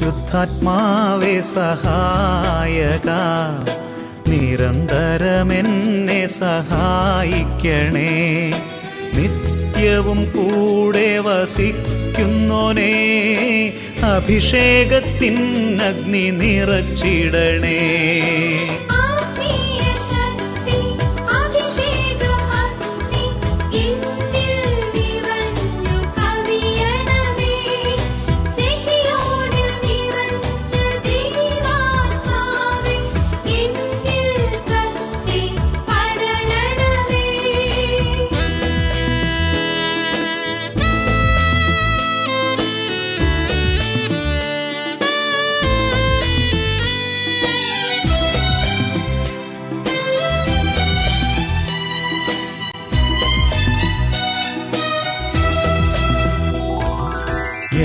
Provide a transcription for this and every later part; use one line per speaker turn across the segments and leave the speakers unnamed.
പരിശുദ്ധാത്മാവേ സഹായക, നിരന്തരമെന്നെ സഹായിക്കണേ. നിത്യവും കൂടെ വസിക്കുന്നോനേ, അഭിഷേകത്തിൻ അഗ്നി നിറച്ചിടണേ.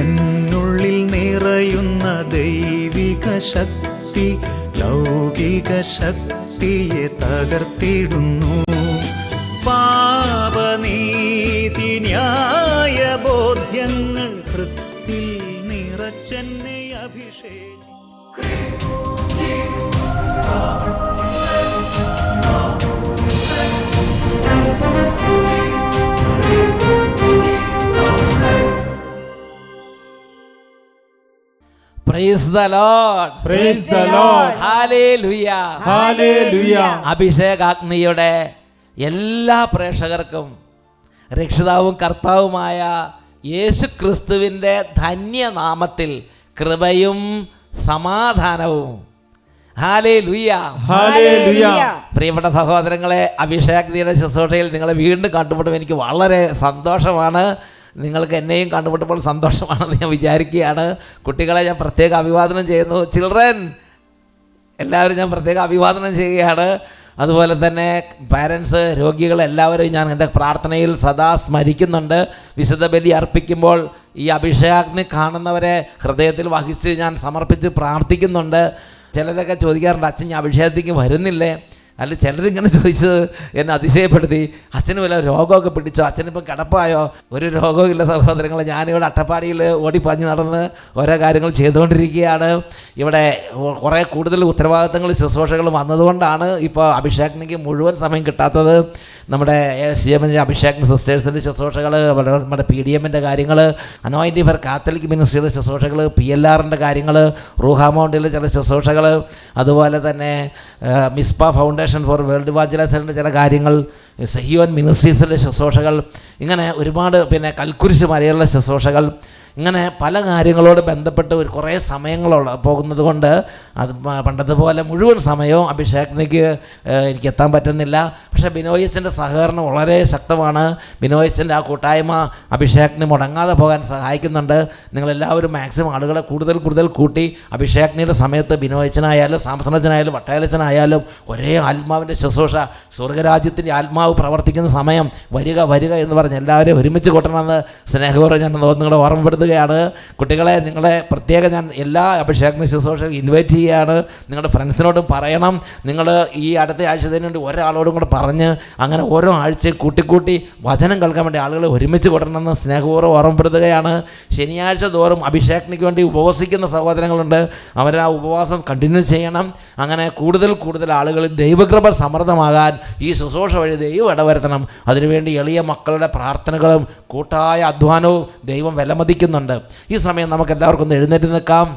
എന്നുള്ളിൽ നിറയുന്ന ദൈവിക ശക്തി ലൗകിക ശക്തിയെ തകർത്തിടുന്നു. പാപനീതി ന്യായ ബോധ്യങ്ങൾ ഹൃത്തിൽ നിറച്ചെന്നെ അഭിഷേകം.
Praise the Lord.
Praise the Lord.
Hallelujah.
Hallelujah.
അഭിഷേകാഗ്നിയുടെ എല്ലാ പ്രേക്ഷകർക്കും രക്ഷിതാവും കർത്താവുമായ യേശു ക്രിസ്തുവിൻ്റെ ധന്യനാമത്തിൽ കൃപയും സമാധാനവും. ഹല്ലേലൂയ.
ഹല്ലേലൂയ.
പ്രിയപ്പെട്ട സഹോദരങ്ങളെ, അഭിഷേകാഗ്നിയുടെ ശുശ്രൂഷയിൽ നിങ്ങളെ വീണ്ടും കണ്ടുമുട്ടുമ്പോൾ എനിക്ക് വളരെ സന്തോഷമാണ്. നിങ്ങൾക്ക് എന്നെയും കണ്ടുമുട്ടുമ്പോൾ സന്തോഷമാണെന്ന് ഞാൻ വിചാരിക്കുകയാണ്. കുട്ടികളെ ഞാൻ പ്രത്യേക അഭിവാദനം ചെയ്യുന്നു. ചിൽഡ്രൻ എല്ലാവരും ഞാൻ പ്രത്യേക അഭിവാദനം ചെയ്യുകയാണ്. അതുപോലെ തന്നെ പാരൻസ്, രോഗികൾ എല്ലാവരും ഞാൻ എൻ്റെ പ്രാർത്ഥനയിൽ സദാ സ്മരിക്കുന്നുണ്ട്. വിശുദ്ധ ബലി അർപ്പിക്കുമ്പോൾ ഈ അഭിഷേകാഗ്നി കാണുന്നവരെ ഹൃദയത്തിൽ വഹിച്ച് ഞാൻ സമർപ്പിച്ച് പ്രാർത്ഥിക്കുന്നുണ്ട്. ചിലരൊക്കെ ചോദിക്കാറുണ്ട്, അച്ഛൻ ഞാൻ അഭിഷേകത്തേക്ക് വരുന്നില്ലേ? അല്ല, ചിലരിങ്ങനെ ചോദിച്ചത് എന്നെ അതിശയപ്പെടുത്തി. അച്ഛന് വല്ല രോഗമൊക്കെ പിടിച്ചോ? അച്ഛനിപ്പം കിടപ്പായോ? ഒരു രോഗവും ഇല്ല സഹോദരങ്ങളെ. ഞാനിവിടെ അട്ടപ്പാടിയിൽ ഓടിപ്പാഞ്ഞ് നടന്ന് ഓരോ കാര്യങ്ങൾ ചെയ്തുകൊണ്ടിരിക്കുകയാണ്. ഇവിടെ കുറേ കൂടുതൽ ഉത്തരവാദിത്തങ്ങളും ശുശ്രൂഷകളും വന്നതുകൊണ്ടാണ് ഇപ്പോൾ അഭിഷേകനിക്ക് മുഴുവൻ സമയം കിട്ടാത്തത്. നമ്മുടെ SGM അഭിഷേക് സിസ്റ്റേഴ്സിൻ്റെ ശുശ്രൂഷകൾ, നമ്മുടെ PDMൻ്റെ കാര്യങ്ങൾ, അനോയിൻറ്റിംഗ് ഫോർ കാത്തലിക് മിനിസ്ട്രിയുടെ ശുശ്രൂഷകൾ, PLRൻ്റെ കാര്യങ്ങൾ, റൂഹാമൗണ്ടിലെ ചില ശുശ്രൂഷകൾ, അതുപോലെ തന്നെ മിസ്പ ഫൗണ്ടേഷൻ ഫോർ വേൾഡ് ഇവാഞ്ചലൈസേഷൻ്റെ ചില കാര്യങ്ങൾ, സഹിയോൻ മിനിസ്ട്രീസിൻ്റെ ശുശ്രൂഷകൾ, ഇങ്ങനെ ഒരുപാട്, പിന്നെ കൽക്കുരിശ് മലയുള്ള ശുശ്രൂഷകൾ, ഇങ്ങനെ പല കാര്യങ്ങളോട് ബന്ധപ്പെട്ട് കുറേ സമയങ്ങളുള്ള പോകുന്നത് കൊണ്ട് അത് പണ്ടതുപോലെ മുഴുവൻ സമയവും അഭിഷേകനിക്ക് എനിക്ക് എത്താൻ പറ്റുന്നില്ല. പക്ഷേ ബിനോയച്ചൻ്റെ സഹകരണം വളരെ ശക്തമാണ്. ബിനോയച്ചൻ്റെ ആ കൂട്ടായ്മ അഭിഷേകന് മുടങ്ങാതെ പോകാൻ സഹായിക്കുന്നുണ്ട്. നിങ്ങളെല്ലാവരും മാക്സിമം ആളുകളെ കൂടുതൽ കൂട്ടി അഭിഷേകനിയുടെ സമയത്ത് ബിനോയച്ചനായാലും സാംസണച്ചനായാലും വട്ടായലച്ചനായാലും ഒരേ ആത്മാവിൻ്റെ ശുശ്രൂഷ, സ്വർഗരാജ്യത്തിൻ്റെ ആത്മാവ് പ്രവർത്തിക്കുന്ന സമയം വരിക എന്ന് പറഞ്ഞ് എല്ലാവരും ഒരുമിച്ച് കൂട്ടണമെന്ന് സ്നേഹപൂർവ്വം ഞാൻ നിങ്ങളെ ഓർമ്മപ്പെടുത്തുന്നു. കുട്ടികളെ, നിങ്ങളെ പ്രത്യേകം ഞാൻ എല്ലാ അഭിഷേകന ശുശ്രൂഷയും ഇൻവൈറ്റ് ചെയ്യുകയാണ്. നിങ്ങളുടെ ഫ്രണ്ട്സിനോടും പറയണം. നിങ്ങൾ ഈ അടുത്ത ആഴ്ച തന്നെ ഒരാളോടും കൂടെ പറഞ്ഞ് അങ്ങനെ ഓരോ ആഴ്ചയും കൂട്ടി വചനം കേൾക്കാൻ വേണ്ടി ആളുകളെ ഒരുമിച്ച് കൂട്ടണമെന്ന് സ്നേഹപൂർവ്വം ഓർമ്മപ്പെടുത്തുകയാണ്. ശനിയാഴ്ച തോറും അഭിഷേകനിക്ക് വേണ്ടി ഉപവസിക്കുന്ന സഹോദരങ്ങളുണ്ട്. അവർ ആ ഉപവാസം കണ്ടിന്യൂ ചെയ്യണം. അങ്ങനെ കൂടുതൽ ആളുകൾ ദൈവകൃപ സമൃദ്ധമാകാൻ ഈ ശുശ്രൂഷ വഴി ദൈവം ഇടവരുത്തണം. അതിനുവേണ്ടി എളിയ മക്കളുടെ പ്രാർത്ഥനകളും കൂട്ടായ അധ്വാനവും ദൈവം വിലമതിക്കുന്നുണ്ട്. ഈ സമയം നമുക്ക് എല്ലാവർക്കും ഒന്ന് എഴുന്നേറ്റ് നിൽക്കാം.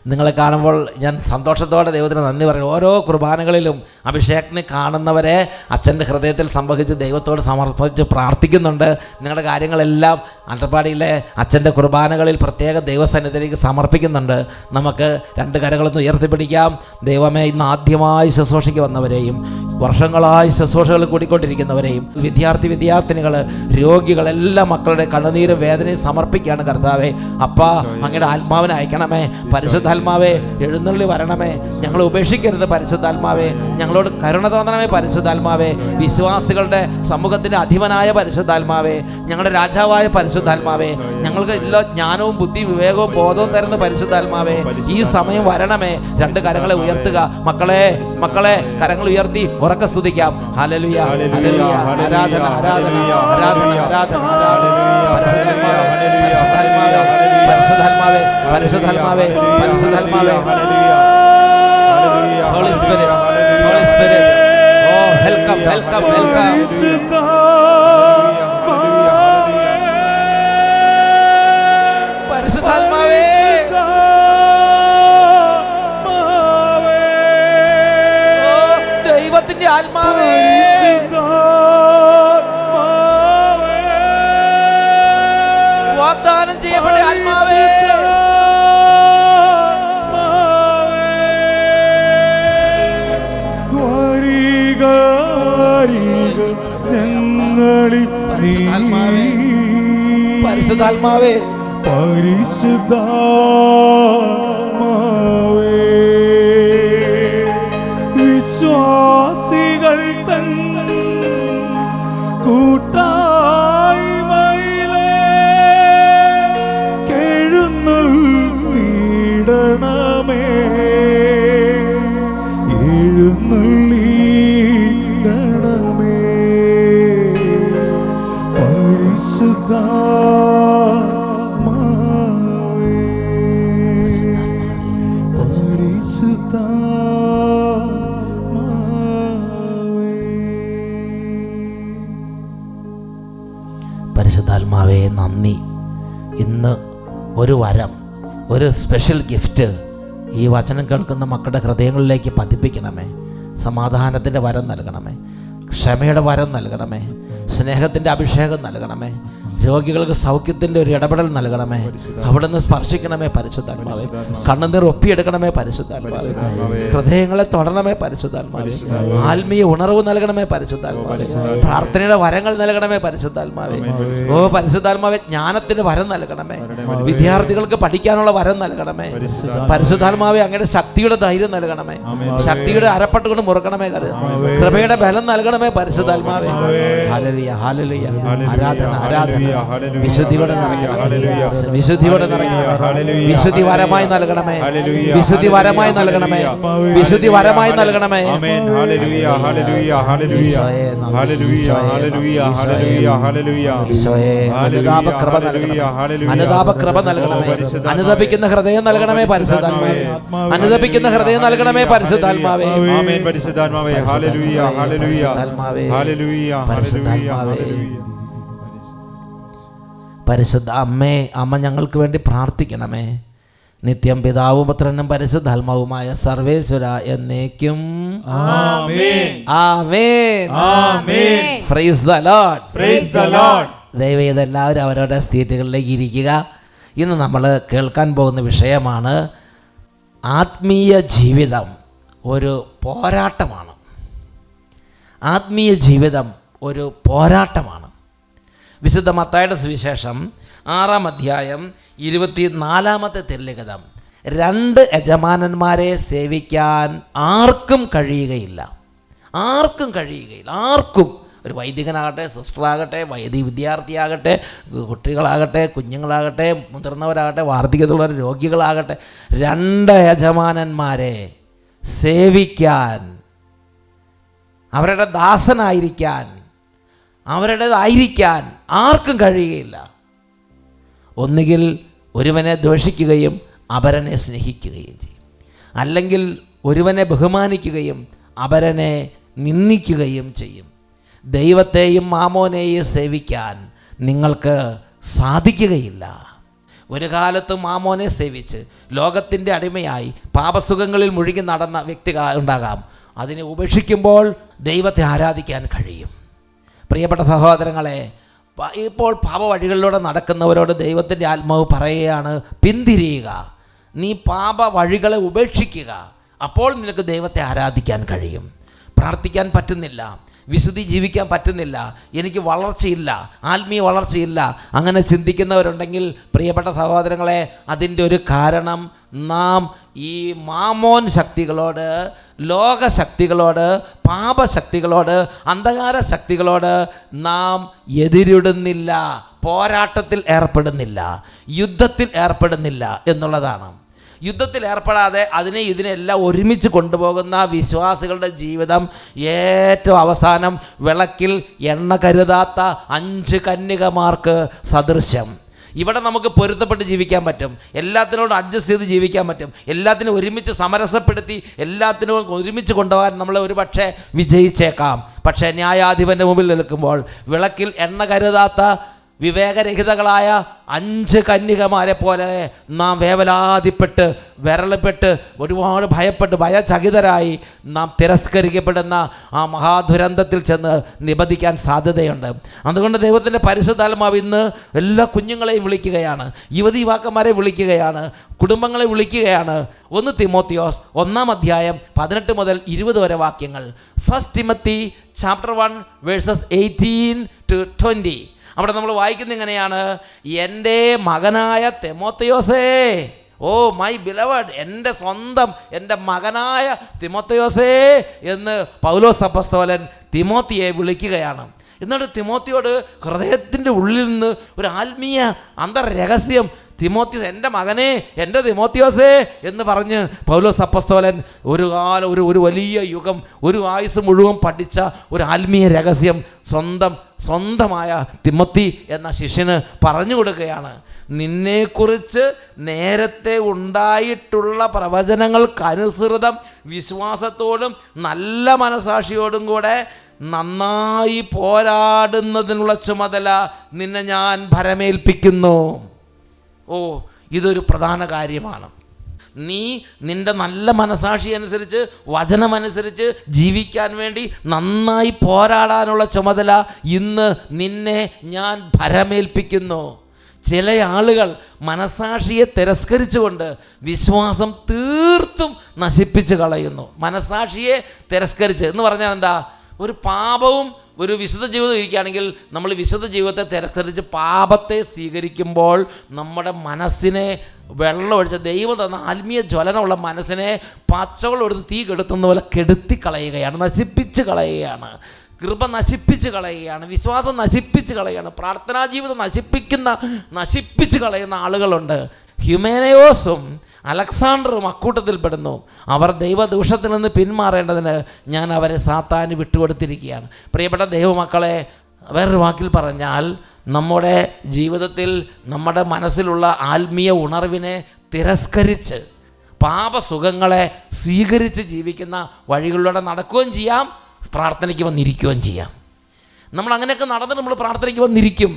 നിങ്ങളെ കാണുമ്പോൾ ഞാൻ സന്തോഷത്തോടെ ദൈവത്തിന് നന്ദി പറയും. ഓരോ കുർബാനകളിലും അഭിഷേകനെ കാണുന്നവരെ അച്ഛൻ്റെ ഹൃദയത്തിൽ സംഭവിച്ച് ദൈവത്തോട് സമർപ്പിച്ച് പ്രാർത്ഥിക്കുന്നുണ്ട്. നിങ്ങളുടെ കാര്യങ്ങളെല്ലാം അട്ടപ്പാടിയിലെ അച്ഛൻ്റെ കുർബാനകളിൽ പ്രത്യേക ദൈവസന്നിധിയിലേക്ക് സമർപ്പിക്കുന്നുണ്ട്. നമുക്ക് രണ്ട് കരങ്ങളൊന്ന് ഉയർത്തിപ്പിടിക്കാം. ദൈവമേ, ഇന്ന് ആദ്യമായി ശുശ്രൂഷയ്ക്ക് വന്നവരെയും വർഷങ്ങളായി ശുശ്രൂഷകൾ കൂടിക്കൊണ്ടിരിക്കുന്നവരെയും വിദ്യാർത്ഥിനികൾ, രോഗികൾ, എല്ലാ മക്കളുടെ കണ്ണുനീരും വേദനയും സമർപ്പിക്കുകയാണ് കർത്താവേ. അപ്പാ, അങ്ങയുടെ ആത്മാവിനെ അയക്കണമേ. പരിശുദ്ധാത്മാവേ, എഴുന്നള്ളി വരണമേ. ഞങ്ങളെ ഉപേക്ഷിക്കരുത് പരിശുദ്ധാത്മാവേ. ഞങ്ങളോട് കരുണ തോന്നണമേ പരിശുദ്ധാത്മാവേ. വിശ്വാസികളുടെ സമൂഹത്തിൻ്റെ അധിപനായ പരിശുദ്ധാത്മാവേ, ഞങ്ങളുടെ രാജാവായ പരിശുദ്ധാത്മാവേ, ഞങ്ങൾക്ക് എല്ലാ ജ്ഞാനവും ബുദ്ധി വിവേകവും ബോധവും തരുന്ന പരിശുദ്ധാത്മാവേ, ഈ സമയം വരണമേ. രണ്ട് കരങ്ങളെ ഉയർത്തുക. മക്കളെ കരങ്ങൾ ഉയർത്തി ഉറക്കെ സ്തുതിക്കാം. ഹല്ലേലൂയ, ഹല്ലേലൂയ, ആരാധന, ആരാധന, ആരാധന, ആരാധന, ആരാധന. പരിശുദ്ധാത്മാവേ, പരിശുദ്ധാത്മാവേ, പരിശുദ്ധാത്മാവേ, ഹോളി സ്പിരിറ്റ്, ഹോളി സ്പിരിറ്റ്, ഓ വെൽക്കം, വെൽക്കം, വെൽക്കം. പരിശുദ്ധാത്മാവേ, ദൈവത്തിന്റെ ആത്മാവേ, വാഗ്ദാനം ചെയ്യപ്പെട്ട ആത്മാവേ, പരിശുദ്ധാത്മാവേ,
പരിശുദ്ധാത്മാവേ, വിശ്വാസികൾ തൻ കൂട്ടായ്മയിലെ എഴുന്നള്ളിടണമേ, എഴുന്നള്ളിടണമേ, പരിശുദ്ധാത്മാവേ,
പരിശുദ്ധാത്മാവേ നന്ദി. ഇന്ന് ഒരു വരം, ഒരു സ്പെഷ്യൽ ഗിഫ്റ്റ് ഈ വചനം കേൾക്കുന്ന മക്കളുടെ ഹൃദയങ്ങളിലേക്ക് പതിപ്പിക്കണമേ. സമാധാനത്തിൻ്റെ വരം നൽകണമേ, ക്ഷമയുടെ വരം നൽകണമേ, സ്നേഹത്തിൻ്റെ അഭിഷേകം നൽകണമേ, രോഗികൾക്ക് സൗഖ്യത്തിൻ്റെ ഒരു ഇടപെടൽ നൽകണമേ. അവിടുന്ന് സ്പർശിക്കണമേ പരിശുദ്ധാത്മാവേ. കണ്ണുനീർ ഒപ്പിയെടുക്കണമേ പരിശുദ്ധാത്മാവേ. ഹൃദയങ്ങളെ തൊടണമേ പരിശുദ്ധാത്മാവേ. ആത്മീയ ഉണർവ് നൽകണമേ പരിശുദ്ധാത്മാവേ. പ്രാർത്ഥനയുടെ വരങ്ങൾ നൽകണമേ പരിശുദ്ധാത്മാവേ. ഓ പരിശുദ്ധാത്മാവേ, ജ്ഞാനത്തിന് വരം നൽകണമേ. വിദ്യാർത്ഥികൾക്ക് പഠിക്കാനുള്ള വരം നൽകണമേ പരിശുദ്ധാത്മാവേ. അങ്ങയുടെ ശക്തിയുടെ ധൈര്യം നൽകണമേ, ശക്തിയുടെ അരപ്പട്ടുകൊണ്ട് മുറുക്കണമേ. കൃപയുടെ ബലം നൽകണമേ പരിശുദ്ധാത്മാവേ. ഹല്ലേലൂയ, ഹല്ലേലൂയ, ആരാധന, ആരാധന. വിശുദ്ധിയോടെ നിറയ്ക്കണമേ, വിശുദ്ധിയോടെ നിറയ്ക്കണമേ, വിശുദ്ധി വരമായി നൽകണമേ, വിശുദ്ധി വരമായി നൽകണമേ, വിശുദ്ധി വരമായി നൽകണമേ. അനുതാപകൃപ നൽകണമേ, അനുതാപകൃപ നൽകണമേ, അനുതപിക്കുന്ന ഹൃദയം നൽകണമേ പരിശുദ്ധാത്മാവേ, അനുതപിക്കുന്ന ഹൃദയം നൽകണമേ പരിശുദ്ധാത്മാവേ.
പരിശുദ്ധാത്മാവേ, ഹല്ലേലൂയ, ഹല്ലേലൂയ, ഹല്ലേലൂയ,
പരിശുദ്ധാത്മാവേ. പരിശുദ്ധ അമ്മേ, അമ്മ ഞങ്ങൾക്ക് വേണ്ടി പ്രാർത്ഥിക്കണമേ. നിത്യം പിതാവും പുത്രനും പരിശുദ്ധാത്മാവുമായ സർവേശ്വര എന്നേക്കും
ആമേൻ,
ആമേൻ,
ആമേൻ.
Praise the Lord,
praise the Lord.
ദയവേത് എല്ലാവരും അവരവരുടെ സീറ്റുകളിലേക്ക് ഇരിക്കുക. ഇന്ന് നമ്മൾ കേൾക്കാൻ പോകുന്ന വിഷയമാണ് ആത്മീയ ജീവിതം ഒരു പോരാട്ടമാണ്. ആത്മീയ ജീവിതം ഒരു പോരാട്ടമാണ്. വിശുദ്ധ മത്തായിയുടെ സുവിശേഷം 6-ാം അധ്യായം 24-ാമത്തെ തിരുലിഖിതം. 2 യജമാനന്മാരെ സേവിക്കാൻ ആർക്കും കഴിയുകയില്ല, ആർക്കും കഴിയുകയില്ല, ആർക്കും. ഒരു വൈദികനാകട്ടെ, സിസ്റ്ററാകട്ടെ, വിദ്യാർത്ഥിയാകട്ടെ, കുട്ടികളാകട്ടെ, കുഞ്ഞുങ്ങളാകട്ടെ, മുതിർന്നവരാകട്ടെ, വാർദ്ധക്യത്തിലുള്ള രോഗികളാകട്ടെ, 2 യജമാനന്മാരെ സേവിക്കാൻ, അവരുടെ ദാസനായിരിക്കാൻ, അവരുടേതായിരിക്കാൻ ആർക്കും കഴിയുകയില്ല. ഒന്നുകിൽ ഒരുവനെ ദ്വേഷിക്കുകയും അപരനെ സ്നേഹിക്കുകയും ചെയ്യും, അല്ലെങ്കിൽ ഒരുവനെ ബഹുമാനിക്കുകയും അപരനെ നിന്ദിക്കുകയും ചെയ്യും. ദൈവത്തെയും മാമോനെയും സേവിക്കാൻ നിങ്ങൾക്ക് സാധിക്കുകയില്ല. ഒരു കാലത്ത് മാമോനെ സേവിച്ച് ലോകത്തിൻ്റെ അടിമയായി പാപസുഖങ്ങളിൽ മുഴുകി നടന്ന വ്യക്തി ഉണ്ടാകാം. അതിനെ ഉപേക്ഷിക്കുമ്പോൾ ദൈവത്തെ ആരാധിക്കാൻ കഴിയും. പ്രിയപ്പെട്ട സഹോദരങ്ങളെ, ഇപ്പോൾ പാപവഴികളിലൂടെ നടക്കുന്നവരോട് ദൈവത്തിൻ്റെ ആത്മാവ് പറയുകയാണ്, പിന്തിരിയുക, നീ പാപ വഴികളെ ഉപേക്ഷിക്കുക. അപ്പോൾ നിനക്ക് ദൈവത്തെ ആരാധിക്കാൻ കഴിയും. പ്രാർത്ഥിക്കാൻ പറ്റുന്നില്ല, വിശുദ്ധി ജീവിക്കാൻ പറ്റുന്നില്ല, എനിക്ക് വളർച്ചയില്ല, ആത്മീയ വളർച്ചയില്ല, അങ്ങനെ ചിന്തിക്കുന്നവരുണ്ടെങ്കിൽ പ്രിയപ്പെട്ട സഹോദരങ്ങളെ, അതിൻ്റെ ഒരു കാരണം നാം ഈ മാമോൻ ശക്തികളോട്, ലോകശക്തികളോട്, പാപശക്തികളോട്, അന്ധകാര ശക്തികളോട് നാം എതിരിടുന്നില്ല, പോരാട്ടത്തിൽ ഏർപ്പെടുന്നില്ല, യുദ്ധത്തിൽ ഏർപ്പെടുന്നില്ല എന്നുള്ളതാണ്. യുദ്ധത്തിൽ ഏർപ്പെടാതെ അതിനെ ഇതിനെല്ലാം ഒരുമിച്ച് കൊണ്ടുപോകുന്ന വിശ്വാസികളുടെ ജീവിതം ഏറ്റവും അവസാനം വിളക്കിൽ എണ്ണ കരുതാത്ത 5 കന്യകമാർക്ക് സദൃശം. ഇവിടെ നമുക്ക് പൊരുത്തപ്പെട്ട് ജീവിക്കാൻ പറ്റും, എല്ലാത്തിനോടും അഡ്ജസ്റ്റ് ചെയ്ത് ജീവിക്കാൻ പറ്റും, എല്ലാത്തിനും ഒരുമിച്ച് സമരസപ്പെടുത്തി എല്ലാത്തിനും ഒരുമിച്ച് കൊണ്ടുപോകാൻ നമ്മൾ ഒരു പക്ഷേ വിജയിച്ചേക്കാം. പക്ഷേ ന്യായാധിപൻ്റെ മുമ്പിൽ നിൽക്കുമ്പോൾ വിളക്കിൽ എണ്ണ കരുതാത്ത വിവേകരഹിതകളായ 5 കന്യകമാരെ പോലെ നാം വേവലാതിപ്പെട്ട് വിരളപ്പെട്ട് ഒരുപാട് ഭയപ്പെട്ട് ഭയചകിതരായി നാം തിരസ്കരിക്കപ്പെടുന്ന ആ മഹാദുരന്തത്തിൽ ചെന്ന് നിബന്ധിക്കാൻ സാധ്യതയുണ്ട്. അതുകൊണ്ട് ദൈവത്തിൻ്റെ പരിശുദ്ധാത്മാവ് ഇന്ന് എല്ലാ കുഞ്ഞുങ്ങളെയും വിളിക്കുകയാണ്, യുവതീവാക്കന്മാരെ വിളിക്കുകയാണ്, കുടുംബങ്ങളെ വിളിക്കുകയാണ്. 1 തിമോത്തിയോസ് 1-ാം അധ്യായം 18 മുതൽ 20 വരെ വാക്യങ്ങൾ. 1 Timothy chapter 1 verses 18 to 20. അവിടെ നമ്മൾ വായിക്കുന്നത് ഇങ്ങനെയാണ്: എൻ്റെ മകനായ തിമോത്തിയോസേ, ഓ മൈ ബിലവഡ്, എൻ്റെ സ്വന്തം എൻ്റെ മകനായ തിമോത്തിയോസേ എന്ന് പൗലോസ് അപ്പോസ്തലൻ തിമോത്തിയെ വിളിക്കുകയാണ്. എന്നിട്ട് തിമോത്തിയോട് ഹൃദയത്തിൻ്റെ ഉള്ളിൽ നിന്ന് ഒരു ആത്മീയ അന്തർരഹസ്യം, തിമോത്തിയോസ്, എൻ്റെ മകനെ, എൻ്റെ തിമോത്തിയോസേ എന്ന് പറഞ്ഞ് പൗലോസ് അപ്പോസ്തലൻ ഒരു കാലം ഒരു വലിയ യുഗം, ഒരു ആയുസ് മുഴുവൻ പഠിച്ച ഒരു ആത്മീയ രഹസ്യം സ്വന്തമായ തിമോത്തി എന്ന ശിഷ്യന് പറഞ്ഞു കൊടുക്കുകയാണ്. നിന്നെക്കുറിച്ച് നേരത്തെ ഉണ്ടായിട്ടുള്ള പ്രവചനങ്ങൾക്കനുസൃതം വിശ്വാസത്തോടും നല്ല മനസാക്ഷിയോടും കൂടെ നന്നായി പോരാടുന്നതിനുള്ള ചുമതല നിന്നെ ഞാൻ ഭരമേൽപ്പിക്കുന്നു. ഓ, ഇതൊരു പ്രധാന കാര്യമാണ്. നീ നിൻ്റെ നല്ല മനസാക്ഷി അനുസരിച്ച് വചനമനുസരിച്ച് ജീവിക്കാൻ വേണ്ടി നന്നായി പോരാടാനുള്ള ചുമതല ഇന്ന് നിന്നെ ഞാൻ ഭരമേൽപ്പിക്കുന്നു. ചില ആളുകൾ മനസാക്ഷിയെ തിരസ്കരിച്ചുകൊണ്ട് വിശ്വാസം തീർത്തും നശിപ്പിച്ച് കളയുന്നു. മനസാക്ഷിയെ തിരസ്കരിച്ച് എന്ന് പറഞ്ഞാൽ എന്താ? ഒരു പാപവും ഒരു വിശുദ്ധ ജീവിതം ഇരിക്കുകയാണെങ്കിൽ നമ്മൾ വിശുദ്ധ ജീവിതത്തെ തിരസ്കരിച്ച് പാപത്തെ സ്വീകരിക്കുമ്പോൾ നമ്മുടെ മനസ്സിനെ വെള്ളമൊഴിച്ച ദൈവം തന്ന ആത്മീയ ജ്വലനമുള്ള മനസ്സിനെ പച്ചവെള്ളം തീ കെടുത്തുന്ന പോലെ കെടുത്തി കളയുകയാണ്, നശിപ്പിച്ച് കളയുകയാണ്. കൃപ നശിപ്പിച്ച് കളയുകയാണ്, വിശ്വാസം നശിപ്പിച്ച് കളയുകയാണ്, പ്രാർത്ഥനാ ജീവിതം നശിപ്പിച്ച് കളയുന്ന ആളുകളുണ്ട്. ഹ്യൂമേനയോസും അലക്സാണ്ടറും അക്കൂട്ടത്തിൽപ്പെടുന്നു. അവർ ദൈവദൂഷത്തിൽ നിന്ന് പിന്മാറേണ്ടതിന് ഞാൻ അവരെ സാത്താന് വിട്ടുകൊടുത്തിരിക്കുകയാണ്. പ്രിയപ്പെട്ട ദൈവമക്കളെ, വേറൊരു വാക്കിൽ പറഞ്ഞാൽ നമ്മുടെ ജീവിതത്തിൽ നമ്മുടെ മനസ്സിലുള്ള ആത്മീയ ഉണർവിനെ തിരസ്കരിച്ച് പാപസുഖങ്ങളെ സ്വീകരിച്ച് ജീവിക്കുന്ന വഴികളിലൂടെ നടക്കുകയും ചെയ്യാം, പ്രാർത്ഥനയ്ക്ക് വന്നിരിക്കുകയും ചെയ്യാം. നമ്മൾ അങ്ങനെയൊക്കെ നടന്ന് നമ്മൾ പ്രാർത്ഥനയ്ക്ക് വന്നിരിക്കും,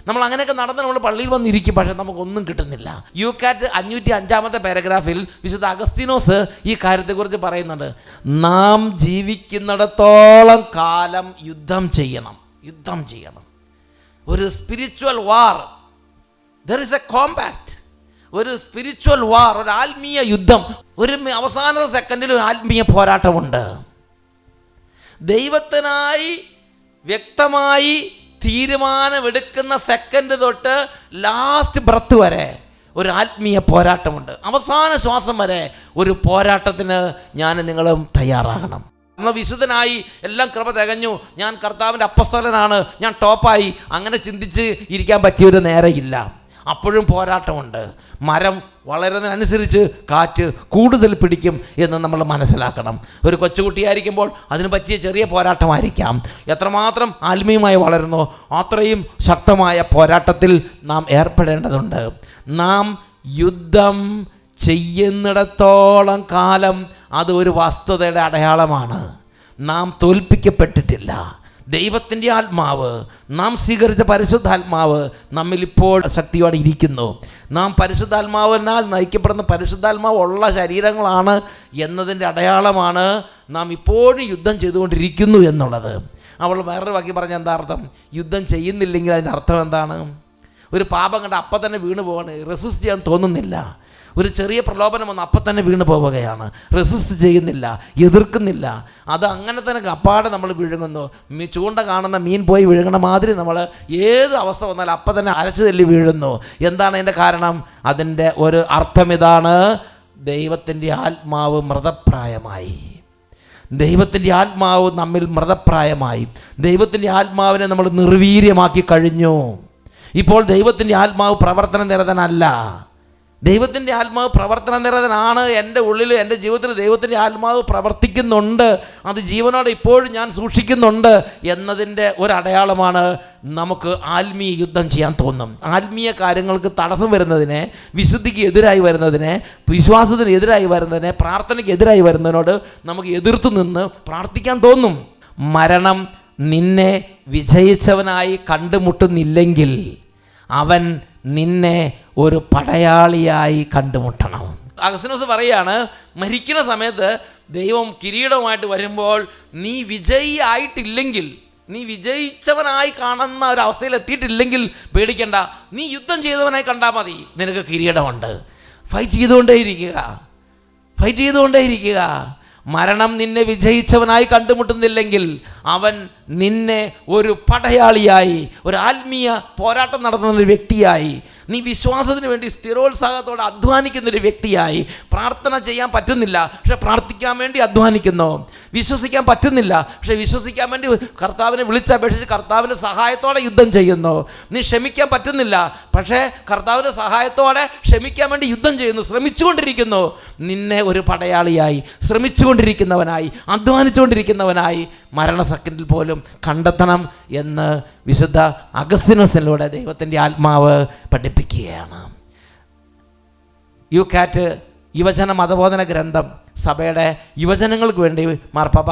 നമ്മൾ അങ്ങനെയൊക്കെ നടന്ന് നമ്മൾ പള്ളിയിൽ വന്നിരിക്കും, പക്ഷേ നമുക്കൊന്നും കിട്ടുന്നില്ല. യൂക്കാറ്റ് 505-ാമത്തെ പാരഗ്രാഫിൽ വിശുദ്ധ അഗസ്തീനോസ് ഈ കാര്യത്തെക്കുറിച്ച് പറയുന്നുണ്ട്. നാം ജീവിക്കുന്നിടത്തോളം കാലം യുദ്ധം ചെയ്യണം. ഒരു spiritual war, there is A compact, ഒരു സ്പിരിച്വൽ വാർ, ഒരു ആത്മീയ യുദ്ധം, ഒരു അവസാന സെക്കൻഡിൽ ഒരു ആത്മീയ പോരാട്ടമുണ്ട്. ദൈവത്തിനായി വ്യക്തമായി തീരുമാനമെടുക്കുന്ന സെക്കൻഡ് തൊട്ട് ലാസ്റ്റ് ബ്രത്ത് വരെ ഒരു ആത്മീയ പോരാട്ടമുണ്ട്. അവസാന ശ്വാസം വരെ ഒരു പോരാട്ടത്തിന് ഞാൻ നിങ്ങളും തയ്യാറാകണം. നമ്മൾ വിശുദ്ധനായി എല്ലാം കൃപ തികഞ്ഞു, ഞാൻ കർത്താവിൻ്റെ അപ്പസ്തലനാണ്, ഞാൻ ടോപ്പായി, അങ്ങനെ ചിന്തിച്ച് ഇരിക്കാൻ പറ്റിയൊരു നേരമില്ല. അപ്പോഴും പോരാട്ടമുണ്ട്. മരം വളരുന്നതിനനുസരിച്ച് കാറ്റ് കൂടുതൽ പിടിക്കും എന്ന് നമ്മൾ മനസ്സിലാക്കണം. ഒരു കൊച്ചുകുട്ടിയായിരിക്കുമ്പോൾ അതിന് പറ്റിയ ചെറിയ പോരാട്ടമായിരിക്കാം. എത്രമാത്രം ആത്മീയമായി വളരുന്നോ അത്രയും ശക്തമായ പോരാട്ടത്തിൽ നാം ഏർപ്പെടേണ്ടതുണ്ട്. നാം യുദ്ധം ചെയ്യുന്നിടത്തോളം കാലം അത് ഒരു വസ്തുതയുടെ അടയാളമാണ്. നാം തോൽപ്പിക്കപ്പെട്ടിട്ടില്ല. ദൈവത്തിൻ്റെ ആത്മാവ്, നാം സ്വീകരിച്ച പരിശുദ്ധാത്മാവ് നമ്മിൽ ഇപ്പോൾ ശക്തിയോടെ ഇരിക്കുന്നു. നാം പരിശുദ്ധാത്മാവിനാൽ നയിക്കപ്പെടുന്ന പരിശുദ്ധാത്മാവ് ഉള്ള ശരീരങ്ങളാണ് എന്നതിൻ്റെ അടയാളമാണ് നാം ഇപ്പോഴും യുദ്ധം ചെയ്തുകൊണ്ടിരിക്കുന്നു എന്നുള്ളത്. അവൾ വേറൊരു വാക്കി പറഞ്ഞ എന്താ അർത്ഥം? യുദ്ധം ചെയ്യുന്നില്ലെങ്കിൽ അതിൻ്റെ അർത്ഥം എന്താണ്? ഒരു പാപം കണ്ട അപ്പം തന്നെ വീണ് പോവാണ്, റെസിസ്റ്റ് ചെയ്യാൻ തോന്നുന്നില്ല. ഒരു ചെറിയ പ്രലോഭനം വന്ന് അപ്പം തന്നെ വീണ് പോവുകയാണ്, റെസിസ്റ്റ് ചെയ്യുന്നില്ല, എതിർക്കുന്നില്ല. അത് അങ്ങനെ തന്നെ അപ്പാടെ നമ്മൾ വിഴുങ്ങുന്നു. ചൂണ്ട കാണുന്ന മീൻ പോയി വിഴുങ്ങണ മാതിരി നമ്മൾ ഏത് അവസ്ഥ വന്നാലും അപ്പം തന്നെ അരച്ചു തല്ലി വീഴുന്നു. എന്താണ് അതിൻ്റെ കാരണം? അതിൻ്റെ ഒരു അർത്ഥം ഇതാണ്: ദൈവത്തിൻ്റെ ആത്മാവ് മൃതപ്രായമായി. ദൈവത്തിൻ്റെ ആത്മാവ് നമ്മിൽ മൃതപ്രായമായി. ദൈവത്തിൻ്റെ ആത്മാവിനെ നമ്മൾ നിർവീര്യമാക്കി കഴിഞ്ഞു. ഇപ്പോൾ ദൈവത്തിൻ്റെ ആത്മാവ് പ്രവർത്തനം നിരതനല്ല. ദൈവത്തിൻ്റെ ആത്മാവ് പ്രവർത്തന നിരതനാണ്. എൻ്റെ ഉള്ളിൽ, എൻ്റെ ജീവിതത്തിൽ ദൈവത്തിൻ്റെ ആത്മാവ് പ്രവർത്തിക്കുന്നുണ്ട്, അത് ജീവനോടെ ഇപ്പോഴും ഞാൻ സൂക്ഷിക്കുന്നുണ്ട് എന്നതിൻ്റെ ഒരടയാളമാണ് നമുക്ക് ആത്മീയ യുദ്ധം ചെയ്യാൻ തോന്നും. ആത്മീയ കാര്യങ്ങൾക്ക് തടസ്സം വരുന്നതിനെ, വിശുദ്ധിക്ക് എതിരായി വരുന്നതിനെ, വിശ്വാസത്തിന് എതിരായി വരുന്നതിനെ, പ്രാർത്ഥനയ്ക്ക് എതിരായി വരുന്നതിനോട് നമുക്ക് എതിർത്ത് നിന്ന് പ്രാർത്ഥിക്കാൻ തോന്നും. മരണം നിന്നെ വിജയിച്ചവനായി കണ്ടുമുട്ടുന്നില്ലെങ്കിൽ അവൻ നിന്നെ ഒരു പടയാളിയായി കണ്ടുമുട്ടണം. അഗസ്തീനോസ് പറയാണ്, മരിക്കുന്ന സമയത്ത് ദൈവം കിരീടമായിട്ട് വരുമ്പോൾ നീ വിജയി ആയിട്ടില്ലെങ്കിൽ, നീ വിജയിച്ചവനായി കാണുന്ന ഒരു അവസ്ഥയിൽ എത്തിയിട്ടില്ലെങ്കിൽ പേടിക്കണ്ട, നീ യുദ്ധം ചെയ്തവനായി കണ്ടാൽ മതി, നിനക്ക് കിരീടമുണ്ട്. ഫൈറ്റ് ചെയ്തുകൊണ്ടേയിരിക്കുക. മരണം നിന്നെ വിജയിച്ചവനായി കണ്ടുമുട്ടുന്നില്ലെങ്കിൽ അവൻ നിന്നെ ഒരു പടയാളിയായി, ഒരു ആത്മീയ പോരാട്ടം നടത്തുന്ന ഒരു വ്യക്തിയായി, നീ വിശ്വാസത്തിന് വേണ്ടി സ്ഥിരോത്സാഹത്തോടെ അധ്വാനിക്കുന്നൊരു വ്യക്തിയായി, പ്രാർത്ഥന ചെയ്യാൻ പറ്റുന്നില്ല പക്ഷെ പ്രാർത്ഥിക്കാൻ വേണ്ടി അധ്വാനിക്കുന്നു, വിശ്വസിക്കാൻ പറ്റുന്നില്ല പക്ഷെ വിശ്വസിക്കാൻ വേണ്ടി കർത്താവിനെ വിളിച്ചപേക്ഷിച്ച് കർത്താവിൻ്റെ സഹായത്തോടെ യുദ്ധം ചെയ്യുന്നു, നീ ക്ഷമിക്കാൻ പറ്റുന്നില്ല പക്ഷേ കർത്താവിൻ്റെ സഹായത്തോടെ ക്ഷമിക്കാൻ വേണ്ടി യുദ്ധം ചെയ്യുന്നു, ശ്രമിച്ചുകൊണ്ടിരിക്കുന്നു. നിന്നെ ഒരു പടയാളിയായി, ശ്രമിച്ചുകൊണ്ടിരിക്കുന്നവനായി, അധ്വാനിച്ചുകൊണ്ടിരിക്കുന്നവനായി മരണസെക്കൻഡിൽ പോലും കണ്ടെത്തണം എന്ന് വിശുദ്ധ അഗസ്തീനോസിലൂടെ ദൈവത്തിൻ്റെ ആത്മാവ് പഠിപ്പിക്കുകയാണ്. യുകാറ്റ് യുവജന മതബോധന ഗ്രന്ഥം സഭയുടെ യുവജനങ്ങൾക്ക് വേണ്ടി മാർപ്പാപ്പ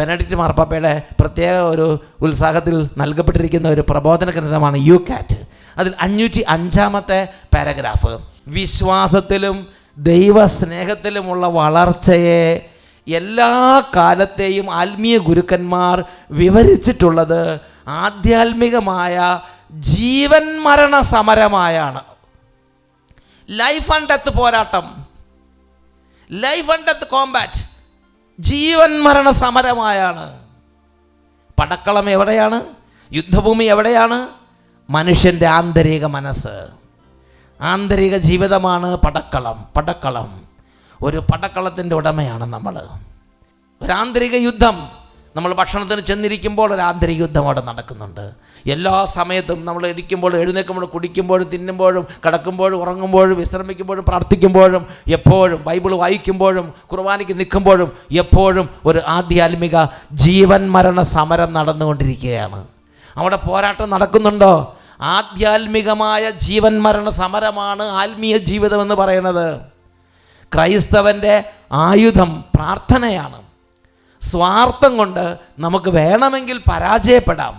ബെനഡിക്റ്റ് മാർപ്പാപ്പയുടെ പ്രത്യേക ഒരു ഉത്സാഹത്തിൽ നൽകപ്പെട്ടിരിക്കുന്ന ഒരു പ്രബോധന ഗ്രന്ഥമാണ് യുകാറ്റ്. അതിൽ 505 പാരഗ്രാഫ് വിശ്വാസത്തിലും ദൈവസ്നേഹത്തിലുമുള്ള വളർച്ചയെ എല്ലാ കാലത്തെയും ആത്മീയ ഗുരുക്കന്മാർ വിവരിച്ചിട്ടുള്ളത് ആധ്യാത്മികമായ ജീവൻ മരണ സമരമായാണ്. ലൈഫ് ആൻഡ് ഡെത്ത് പോരാട്ടം, ലൈഫ് ആൻഡ് ഡെത്ത് കോമ്പാറ്റ്, ജീവൻ മരണ സമരമായാണ്. പടക്കളം എവിടെയാണ്? യുദ്ധഭൂമി എവിടെയാണ്? മനുഷ്യൻ്റെ ആന്തരിക മനസ്സ്, ആന്തരിക ജീവിതമാണ് പടക്കളം. ഒരു പടക്കളത്തിൻ്റെ ഉടമയാണ് നമ്മൾ. ഒരു ആന്തരിക യുദ്ധം. നമ്മൾ ഭക്ഷണത്തിന് ചെന്നിരിക്കുമ്പോൾ ഒരു ആന്തരിക യുദ്ധം അവിടെ നടക്കുന്നുണ്ട്. എല്ലാ സമയത്തും നമ്മൾ ഇരിക്കുമ്പോഴും എഴുന്നേൽക്കുമ്പോഴും കുടിക്കുമ്പോഴും തിന്നുമ്പോഴും കിടക്കുമ്പോഴും ഉറങ്ങുമ്പോഴും വിശ്രമിക്കുമ്പോഴും പ്രാർത്ഥിക്കുമ്പോഴും എപ്പോഴും ബൈബിൾ വായിക്കുമ്പോഴും കുർബാനയ്ക്ക് നിൽക്കുമ്പോഴും എപ്പോഴും ഒരു ആധ്യാത്മിക ജീവൻ മരണ സമരം നടന്നുകൊണ്ടിരിക്കുകയാണ്. അവിടെ പോരാട്ടം നടക്കുന്നുണ്ടോ? ആധ്യാത്മികമായ ജീവൻ മരണ സമരമാണ് ആത്മീയ ജീവിതം എന്ന് പറയുന്നത്. ക്രൈസ്തവൻ്റെ ആയുധം പ്രാർത്ഥനയാണ്. സ്വാർത്ഥം കൊണ്ട് നമുക്ക് വേണമെങ്കിൽ പരാജയപ്പെടാം.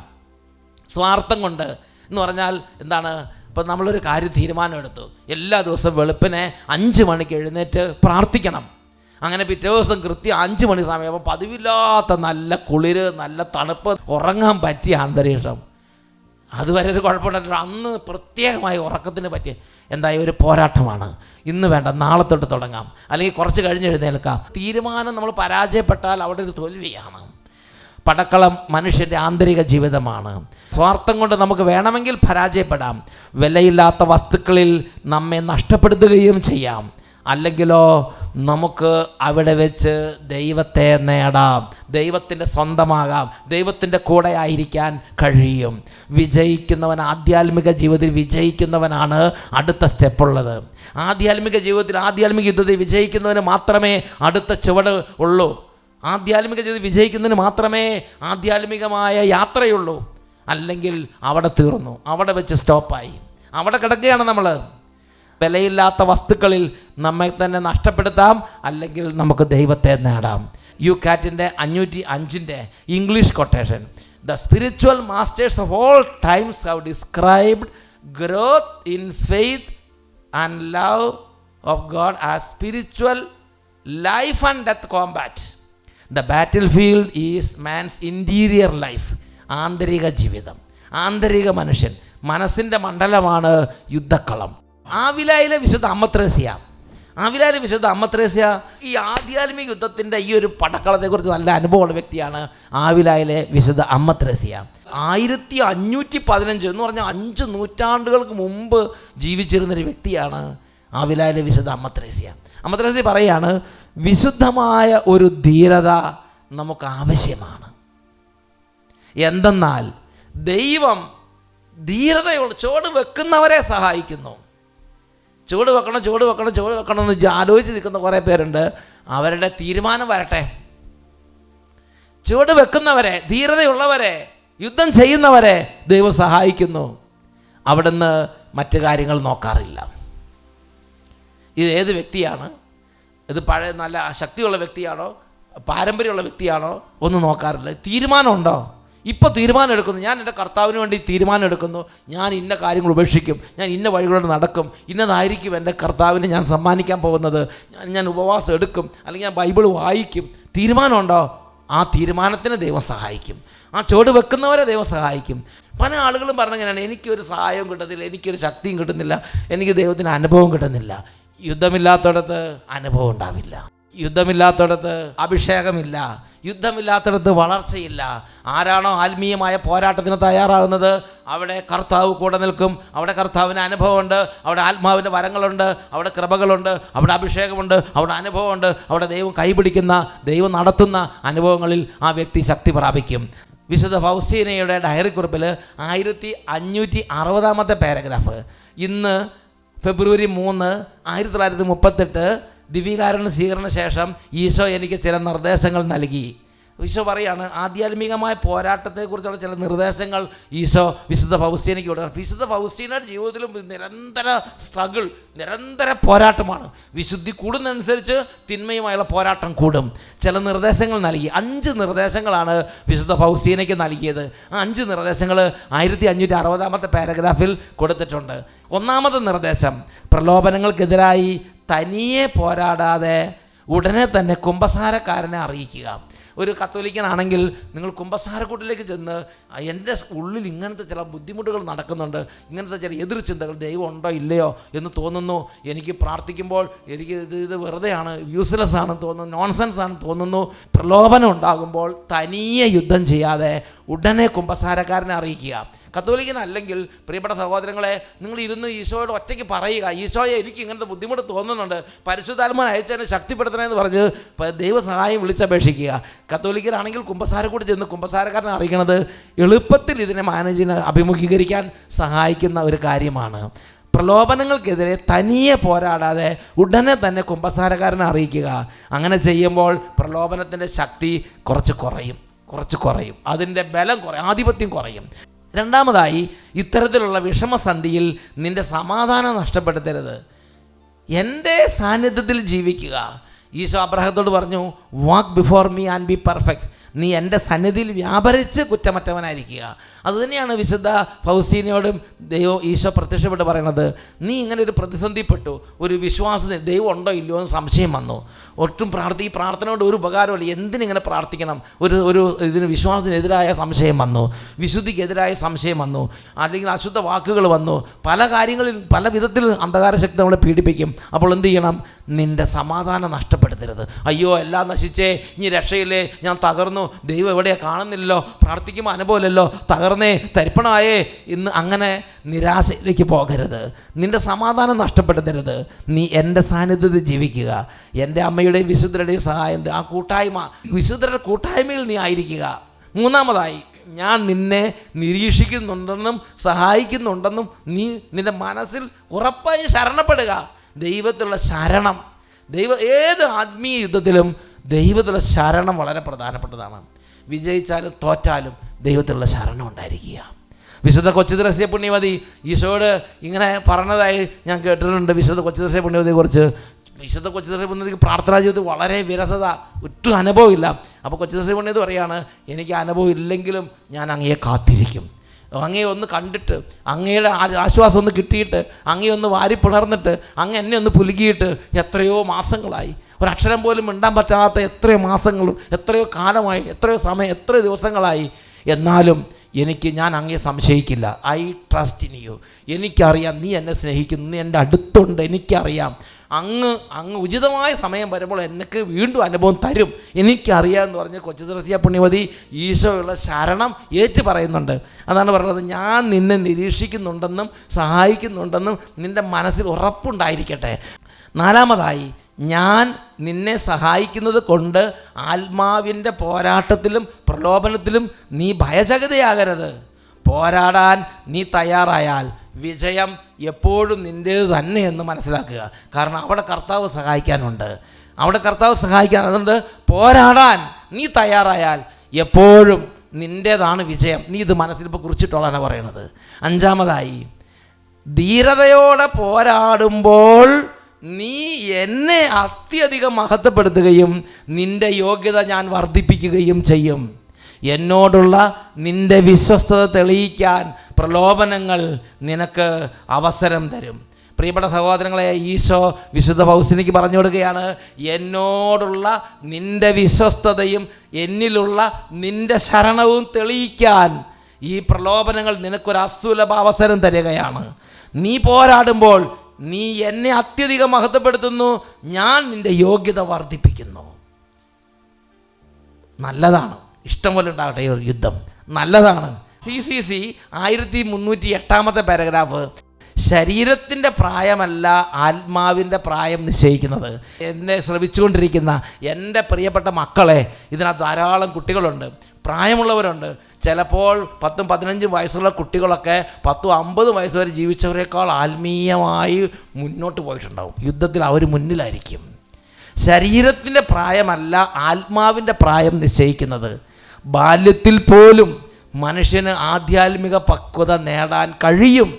സ്വാർത്ഥം കൊണ്ട് എന്ന് പറഞ്ഞാൽ എന്താണ്? ഇപ്പം നമ്മളൊരു കാര്യം തീരുമാനമെടുത്തു, എല്ലാ ദിവസവും വെളുപ്പിനെ 5 മണിക്ക് എഴുന്നേറ്റ് പ്രാർത്ഥിക്കണം. അങ്ങനെ പിറ്റേ ദിവസം കൃത്യം 5 മണി സമയമാകുമ്പോൾ പതിവില്ലാത്ത നല്ല കുളിര്, നല്ല തണുപ്പ്, ഉറങ്ങാൻ പറ്റിയ അന്തരീക്ഷം. അതുവരെ ഒരു കുഴപ്പമുണ്ടല്ലോ. അന്ന് പ്രത്യേകമായി ഉറക്കത്തിന് പറ്റിയ എന്തായി ഒരു പോരാട്ടമാണ്. ഇന്ന് വേണ്ട, നാളെ തൊട്ട് തുടങ്ങാം, അല്ലെങ്കിൽ കുറച്ച് കഴിഞ്ഞ് എഴുന്നേൽക്കാം. തീരുമാനം നമ്മൾ പരാജയപ്പെട്ടാൽ അവിടെ ഒരു തോൽവിയാണ്. പടക്കളം മനുഷ്യൻ്റെ ആന്തരിക ജീവിതമാണ്. സ്വാർത്ഥം കൊണ്ട് നമുക്ക് വേണമെങ്കിൽ പരാജയപ്പെടാം. വിലയില്ലാത്ത വസ്തുക്കളിൽ നമ്മെ നഷ്ടപ്പെടുത്തുകയും ചെയ്യാം. അല്ലെങ്കിലോ നമുക്ക് അവിടെ വെച്ച് ദൈവത്തെ നേടാം, ദൈവത്തിൻ്റെ സ്വന്തമാകാം, ദൈവത്തിൻ്റെ കൂടെ ആയിരിക്കാൻ കഴിയും. വിജയിക്കുന്നവൻ, ആധ്യാത്മിക ജീവിതത്തിൽ വിജയിക്കുന്നവനാണ് അടുത്ത സ്റ്റെപ്പുള്ളത്. ആധ്യാത്മിക ജീവിതത്തിൽ, ആധ്യാത്മിക യുദ്ധത്തിൽ വിജയിക്കുന്നവന് മാത്രമേ അടുത്ത ചുവട് ഉള്ളൂ. ആധ്യാത്മിക ജീവിതത്തിൽ വിജയിക്കുന്നതിന് മാത്രമേ ആധ്യാത്മികമായ യാത്രയുള്ളൂ. അല്ലെങ്കിൽ അവിടെ തീർന്നു, അവിടെ വെച്ച് സ്റ്റോപ്പായി, അവിടെ കിടക്കുകയാണ് നമ്മൾ. വിലയില്ലാത്ത വസ്തുക്കളിൽ നമ്മെ തന്നെ നഷ്ടപ്പെടുത്താം, അല്ലെങ്കിൽ നമുക്ക് ദൈവത്തെ നേടാം. യുകാറ്റിൻ്റെ 505 English quotation: the spiritual masters of all times have described growth in faith and love of God as spiritual life and death Kombat. The battle field is man's interior life. ആന്തരിക ജീവിതം, ആന്തരിക മനുഷ്യൻ, മനസ്സിൻ്റെ മണ്ഡലമാണ് യുദ്ധക്കളം. ആവിലായിലെ വിശുദ്ധ അമ്മ ത്രേസ്യ ഈ ആധ്യാത്മിക യുദ്ധത്തിൻ്റെ ഈ ഒരു പടക്കളത്തെക്കുറിച്ച് നല്ല അനുഭവമുള്ള വ്യക്തിയാണ്. ആവിലായിലെ വിശുദ്ധ അമ്മ ത്രേസ്യ 1515 എന്ന് പറഞ്ഞാൽ 5 നൂറ്റാണ്ടുകൾക്ക് മുമ്പ് ജീവിച്ചിരുന്നൊരു വ്യക്തിയാണ് ആവിലായിലെ വിശുദ്ധ അമ്മ ത്രേസ്യ. അമ്മ ത്രേസ്യ പറയാണ്, വിശുദ്ധമായ ഒരു ധീരത നമുക്ക് ആവശ്യമാണ്. എന്തെന്നാൽ ദൈവം ധീരതയുള്ള ചുവട് വെക്കുന്നവരെ സഹായിക്കുന്നു, ചുവട് വെക്കണം എന്ന് ആലോചിച്ച് നിൽക്കുന്ന കുറേ പേരുണ്ട്. അവരുടെ തീരുമാനം വരട്ടെ. ചുവട് വെക്കുന്നവരെ, ധീരതയുള്ളവരെ, യുദ്ധം ചെയ്യുന്നവരെ ദൈവം സഹായിക്കുന്നു. അവിടുന്ന് മറ്റു കാര്യങ്ങൾ നോക്കാറില്ല. ഇത് ഏത് വ്യക്തിയാണ്, ഇത് പഴയ നല്ല ശക്തിയുള്ള വ്യക്തിയാണോ, പാരമ്പര്യമുള്ള വ്യക്തിയാണോ ഒന്നും നോക്കാറില്ല. തീരുമാനമുണ്ടോ? ഇപ്പോൾ തീരുമാനം എടുക്കുന്നു, ഞാൻ എൻ്റെ കർത്താവിന് വേണ്ടി തീരുമാനം എടുക്കുന്നു, ഞാൻ ഇന്ന കാര്യങ്ങൾ ഉപേക്ഷിക്കും, ഞാൻ ഇന്ന വഴികളോട് നടക്കും, ഇന്നതായിരിക്കും എൻ്റെ കർത്താവിന് ഞാൻ സമ്മാനിക്കാൻ പോകുന്നത്, ഞാൻ ഉപവാസം എടുക്കും, അല്ലെങ്കിൽ ഞാൻ ബൈബിൾ വായിക്കും. തീരുമാനമുണ്ടോ? ആ തീരുമാനത്തിന് ദൈവം സഹായിക്കും. ആ ചുവട് വെക്കുന്നവരെ ദൈവം സഹായിക്കും. പല ആളുകളും പറഞ്ഞങ്ങനെയാണ്, എനിക്കൊരു സഹായവും കിട്ടുന്നില്ല, എനിക്കൊരു ശക്തിയും കിട്ടുന്നില്ല, എനിക്ക് ദൈവത്തിന് അനുഭവം കിട്ടുന്നില്ല. യുദ്ധമില്ലാത്തടത്ത് അനുഭവം ഉണ്ടാവില്ല, യുദ്ധമില്ലാത്തടത്ത് അഭിഷേകമില്ല, യുദ്ധമില്ലാത്തടത്ത് വളർച്ചയില്ല. ആരാണോ ആത്മീയമായ പോരാട്ടത്തിന് തയ്യാറാകുന്നത്, അവിടെ കർത്താവ് കൂടെ നിൽക്കും. അവിടെ കർത്താവിന് അനുഭവമുണ്ട്, അവിടെ ആത്മാവിൻ്റെ വരങ്ങളുണ്ട്, അവിടെ കൃപകളുണ്ട്, അവിടെ അഭിഷേകമുണ്ട്, അവിടെ അനുഭവമുണ്ട്. അവിടെ ദൈവം കൈപിടിക്കുന്ന, ദൈവം നടത്തുന്ന അനുഭവങ്ങളിൽ ആ വ്യക്തി ശക്തി പ്രാപിക്കും. വിശുദ്ധ ഫൗസ്റ്റീനയുടെ ഡയറി കുറിപ്പിൽ 1560 പാരഗ്രാഫ്, ഇന്ന് ഫെബ്രുവരി 3, 1938 ദിവ്യകാരുണ്യ സ്വീകരണ ശേഷം ഈശോ എനിക്ക് ചില നിർദ്ദേശങ്ങൾ നൽകി. ഈശോ പറയാണ്, ആധ്യാത്മികമായ പോരാട്ടത്തെക്കുറിച്ചുള്ള ചില നിർദ്ദേശങ്ങൾ ഈശോ വിശുദ്ധ ഫൗസ്റ്റീനയ്ക്ക് കൊടുക്കണം. വിശുദ്ധ ഫൗസ്റ്റീനയുടെ ജീവിതത്തിലും നിരന്തര സ്ട്രഗിൾ, നിരന്തര പോരാട്ടമാണ്. വിശുദ്ധി കൂടുന്നതനുസരിച്ച് തിന്മയുമായുള്ള പോരാട്ടം കൂടും. ചില നിർദ്ദേശങ്ങൾ നൽകി. 5 നിർദ്ദേശങ്ങളാണ് വിശുദ്ധ ഫൗസ്റ്റീനയ്ക്ക് നൽകിയത്. ആ 5 നിർദ്ദേശങ്ങൾ 1560 പാരഗ്രാഫിൽ കൊടുത്തിട്ടുണ്ട്. ഒന്നാമത്തെ നിർദ്ദേശം, പ്രലോഭനങ്ങൾക്കെതിരായി തനിയെ പോരാടാതെ ഉടനെ തന്നെ കുമ്പസാരക്കാരനെ അറിയിക്കുക. ഒരു കത്തോലിക്കനാണെങ്കിൽ നിങ്ങൾ കുമ്പസാരക്കൂട്ടിലേക്ക് ചെന്ന്, എൻ്റെ ഉള്ളിൽ ഇങ്ങനത്തെ ചില ബുദ്ധിമുട്ടുകൾ നടക്കുന്നുണ്ട്, ഇങ്ങനത്തെ ചില എതിർചിന്തകൾ, ദൈവം ഉണ്ടോ ഇല്ലയോ എന്ന് തോന്നുന്നു, എനിക്ക് പ്രാർത്ഥിക്കുമ്പോൾ എനിക്ക് ഇത് വെറുതെയാണ്, യൂസ്ലെസ് ആണെന്ന് തോന്നുന്നു, നോൺസെൻസ് ആണെന്ന് തോന്നുന്നു. പ്രലോഭനം ഉണ്ടാകുമ്പോൾ തനിയെ യുദ്ധം ചെയ്യാതെ ഉടനെ കുമ്പസാരക്കാരനെ അറിയിക്കുക. കത്തോലിക്കനല്ലെങ്കിൽ പ്രിയപ്പെട്ട സഹോദരങ്ങളെ, നിങ്ങൾ ഇരുന്ന് ഈശോയോട് ഒറ്റയ്ക്ക് പറയുക, ഈശോയെ എനിക്ക് ഇങ്ങനത്തെ ബുദ്ധിമുട്ട് തോന്നുന്നുണ്ട്, പരിശുദ്ധാത്മാവിനെ അയച്ചതിനെ ശക്തിപ്പെടുത്തണമെന്ന് പറഞ്ഞ് ദൈവസഹായം വിളിച്ചപേക്ഷിക്കുക. കത്തോലിക്കനാണെങ്കിൽ കുമ്പസാരക്കൂടി ചെന്ന് കുമ്പസാരക്കാരനെ അറിയിക്കുന്നത് എളുപ്പത്തിൽ ഇതിനെ അഭിമുഖീകരിക്കാൻ സഹായിക്കുന്ന ഒരു കാര്യമാണ്. പ്രലോഭനങ്ങൾക്കെതിരെ തനിയെ പോരാടാതെ ഉടനെ തന്നെ കുമ്പസാരക്കാരനെ അറിയിക്കുക. അങ്ങനെ ചെയ്യുമ്പോൾ പ്രലോഭനത്തിൻ്റെ ശക്തി കുറച്ച് കുറയും, അതിൻ്റെ ബലം കുറയും, ആധിപത്യം കുറയും. രണ്ടാമതായി, ഇത്തരത്തിലുള്ള വിഷമസന്ധിയിൽ നിൻ്റെ സമാധാനം നഷ്ടപ്പെടുത്തരുത്. എൻ്റെ സാന്നിധ്യത്തിൽ ജീവിക്കുക. ഈശോ അബ്രഹാത്തോട് പറഞ്ഞു, walk before me and be perfect. നീ എൻ്റെ സന്നിധിയിൽ വ്യാപരിച്ച് കുറ്റമറ്റവനായിരിക്കുക. അതുതന്നെയാണ് വിശുദ്ധ ഫൗസ്റ്റീനയോടും ഈശോ പ്രത്യക്ഷപ്പെട്ട് പറയണത്. നീ ഇങ്ങനെ ഒരു പ്രതിസന്ധിപ്പെട്ടു, ഒരു വിശ്വാസത്തിന് ദൈവം ഉണ്ടോ ഇല്ലയോ എന്ന് സംശയം വന്നു, ഒട്ടും ഈ പ്രാർത്ഥനയോട് ഒരു ഉപകാരമില്ല, എന്തിനിങ്ങനെ പ്രാർത്ഥിക്കണം, ഒരു ഇതിന് വിശ്വാസത്തിനെതിരായ സംശയം വന്നു, വിശുദ്ധിക്കെതിരായ സംശയം വന്നു, അല്ലെങ്കിൽ അശുദ്ധ വാക്കുകൾ വന്നു, പല കാര്യങ്ങളിൽ പല വിധത്തിൽ അന്ധകാരശക്തി നമ്മളെ പീഡിപ്പിക്കും. അപ്പോൾ എന്ത് ചെയ്യണം? നിൻ്റെ സമാധാനം നഷ്ടപ്പെടുത്തരുത്. അയ്യോ എല്ലാം നശിച്ചേ, ഇനി രക്ഷയില്ലേ, ഞാൻ തകർന്നു, ദൈവം എവിടെയാ കാണുന്നില്ലല്ലോ, പ്രാർത്ഥിക്കുമ്പോൾ അനുഭവമില്ലല്ലോ, തകർന്നേ, തരിപ്പണമായേ, ഇന്ന് അങ്ങനെ നിരാശയിലേക്ക് പോകരുത്. നിൻ്റെ സമാധാനം നഷ്ടപ്പെടുത്തരുത്. നീ എൻ്റെ സാന്നിധ്യത്തിൽ ജീവിക്കുക. എൻ്റെ അമ്മയുടെയും വിശുദ്ധരുടെയും സഹായം, ആ കൂട്ടായ്മ, വിശുദ്ധരുടെ കൂട്ടായ്മയിൽ നീ ആയിരിക്കുക. മൂന്നാമതായി, ഞാൻ നിന്നെ നിരീക്ഷിക്കുന്നുണ്ടെന്നും സഹായിക്കുന്നുണ്ടെന്നും നീ നിൻ്റെ മനസ്സിൽ ഉറപ്പായി ശരണപ്പെടുക. ദൈവത്തിലുള്ള ശരണം, ഏത് ആത്മീയ യുദ്ധത്തിലും ദൈവത്തിലുള്ള ശരണം വളരെ പ്രധാനപ്പെട്ടതാണ്. വിജയിച്ചാലും തോറ്റാലും ദൈവത്തിലുള്ള ശരണം ഉണ്ടായിരിക്കുക. വിശുദ്ധ കൊച്ചുത്രസ്യ പുണ്യവതി ഈശോയോട് ഇങ്ങനെ പറഞ്ഞതായി ഞാൻ കേട്ടിട്ടുണ്ട്. വിശുദ്ധ കൊച്ചുത്രസ്യ പുണ്യവതിയെക്കുറിച്ച്, വിശുദ്ധ കൊച്ചുത്രസ്യ പുണ്യവതിക്ക് പ്രാർത്ഥനാ ജീവിതത്തിൽ വളരെ വിരസത, ഒട്ടും അനുഭവമില്ല. അപ്പോൾ കൊച്ചുത്രസ്യ പുണ്യവതി പറയാണ്, എനിക്ക് അനുഭവം ഇല്ലെങ്കിലും ഞാൻ അങ്ങയെ കാത്തിരിക്കും. അങ്ങയെ ഒന്ന് കണ്ടിട്ട്, അങ്ങയുടെ ആശ്വാസം ഒന്ന് കിട്ടിയിട്ട്, അങ്ങയെ ഒന്ന് വാരിപ്പിണർന്നിട്ട്, അങ്ങ് എന്നെ ഒന്ന് പുലുകിയിട്ട് എത്രയോ മാസങ്ങളായി, ഒരക്ഷരം പോലും മിണ്ടാൻ പറ്റാത്ത എത്രയോ മാസങ്ങളും എത്രയോ കാലമായി, എത്രയോ സമയം, എത്രയോ ദിവസങ്ങളായി. എന്നാലും ഞാൻ അങ്ങയെ സംശയിക്കില്ല. I trust in you. എനിക്കറിയാം നീ എന്നെ സ്നേഹിക്കുന്നു, നീ എൻ്റെ അടുത്തുണ്ട്, എനിക്കറിയാം. അങ്ങ് ഉചിതമായ സമയം വരുമ്പോൾ എനിക്ക് വീണ്ടും അനുഭവം തരും, എനിക്കറിയാമെന്ന് പറഞ്ഞ് കൊച്ചുത്രസ്യ പുണ്യവതി ഈശോയുള്ള ശരണം ഏറ്റു പറയുന്നുണ്ട്. അതാണ് പറയുന്നത്, ഞാൻ നിന്നെ നിരീക്ഷിക്കുന്നുണ്ടെന്നും സഹായിക്കുന്നുണ്ടെന്നും നിൻ്റെ മനസ്സിൽ ഉറപ്പുണ്ടായിരിക്കട്ടെ. നാലാമതായി, ഞാൻ നിന്നെ സഹായിക്കുന്നത് കൊണ്ട് ആത്മാവിൻ്റെ പോരാട്ടത്തിലും പ്രലോഭനത്തിലും നീ ഭയചകിതയാകരുത്. പോരാടാൻ നീ തയ്യാറായാൽ വിജയം എപ്പോഴും നിൻ്റേത് തന്നെ എന്ന് മനസ്സിലാക്കുക. കാരണം അവിടെ കർത്താവ് സഹായിക്കാനുണ്ട്. അതുകൊണ്ട് പോരാടാൻ നീ തയ്യാറായാൽ എപ്പോഴും നിൻ്റേതാണ് വിജയം. നീ ഇത് മനസ്സിലിപ്പോൾ കുറിച്ചിട്ടുള്ളതാണ് പറയണത്. 5-മതായി, ധീരതയോടെ പോരാടുമ്പോൾ നീ എന്നെ അത്യധികം മഹത്വപ്പെടുത്തുകയും നിൻ്റെ യോഗ്യത ഞാൻ വർദ്ധിപ്പിക്കുകയും ചെയ്യും. എന്നോടുള്ള നിൻ്റെ വിശ്വസ്തത തെളിയിക്കാൻ പ്രലോഭനങ്ങൾ നിനക്ക് അവസരം തരും. പ്രിയപ്പെട്ട സഹോദരങ്ങളെ, ഈശോ വിശുദ്ധ പൗലോസിലേക്ക് പറഞ്ഞു കൊടുക്കുകയാണ്, എന്നോടുള്ള നിൻ്റെ വിശ്വസ്തതയും എന്നിലുള്ള നിൻ്റെ ശരണവും തെളിയിക്കാൻ ഈ പ്രലോഭനങ്ങൾ നിനക്കൊരു അസുലഭ അവസരം തരികയാണ്. നീ പോരാടുമ്പോൾ നീ എന്നെ അത്യധികം മഹത്വപ്പെടുത്തുന്നു, ഞാൻ നിൻ്റെ യോഗ്യത വർദ്ധിപ്പിക്കുന്നു. നല്ലതാണ്, ഇഷ്ടം പോലെ ഉണ്ടാകട്ടെ ഈ യുദ്ധം, നല്ലതാണ്. CCC 1308 പാരഗ്രാഫ്, ശരീരത്തിൻ്റെ പ്രായമല്ല ആത്മാവിൻ്റെ പ്രായം നിശ്ചയിക്കുന്നത്. എന്നെ ശ്രമിച്ചുകൊണ്ടിരിക്കുന്ന എൻ്റെ പ്രിയപ്പെട്ട മക്കളെ, ഇതിനകത്ത് ധാരാളം കുട്ടികളുണ്ട്, പ്രായമുള്ളവരുണ്ട്. ചിലപ്പോൾ 10-15 വയസ്സുള്ള കുട്ടികളൊക്കെ 10-50 വയസ്സ് വരെ ജീവിച്ചവരെക്കാൾ ആത്മീയമായി മുന്നോട്ട് പോയിട്ടുണ്ടാവും. യുദ്ധത്തിൽ അവർ മുന്നിലായിരിക്കും. ശരീരത്തിൻ്റെ പ്രായമല്ല ആത്മാവിൻ്റെ പ്രായം നിശ്ചയിക്കുന്നത്. ബാല്യത്തിൽ പോലും മനുഷ്യന് ആധ്യാത്മിക പക്വത നേടാൻ കഴിയും.